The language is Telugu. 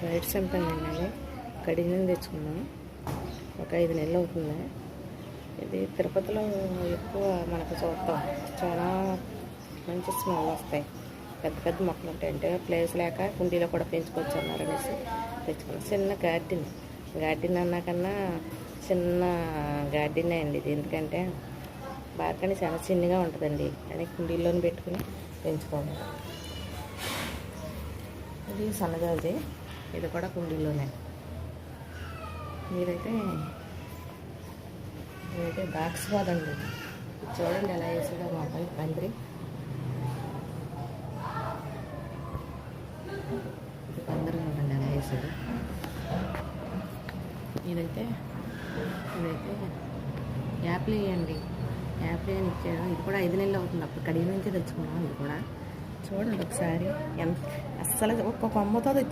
వైట్ సంపండి కడిగిన తెచ్చుకున్నాం. ఒక 5 నెలలు అవుతుంది. ఇది తిరుపతిలో ఎక్కువ మనకు చూస్తాం. చాలా మంచి స్మెల్ వస్తాయి. పెద్ద పెద్ద మొక్కలు ఉంటాయి. అంటే ప్లేస్ లేక కుండీలో కూడా పెంచుకోవచ్చు అన్నారనేసి తెచ్చుకున్నాం. చిన్న గార్డెన్ అన్నాకన్నా చిన్న గార్డెన్ అండి ఇది. ఎందుకంటే బాల్కనీ చాలా చిన్నగా ఉంటుందండి. కానీ కుండీల్లోనే పెట్టుకుని పెంచుకోవాలి. ఇది సన్నజాజి, ఇది కూడా కుండీలోనే. ఇదైతే బాక్స్ కాదండి. చూడండి ఎలా వేసాడో మా అబ్బాయి పందిరి. ఇది పందిరి చూడండి ఎలా వేసాడు. ఇదైతే యాపిల్ వేయండి. యాపిల్ అని ఇచ్చాడు. ఇది కూడా 5 నెలలు అవుతుంది. అప్పుడు కడిగి నుంచి తెచ్చుకున్నాం. ఇది కూడా చూడండి ఒకసారి ఎంత అస్సలు ఒక్క కొమ్మతో తెచ్చు.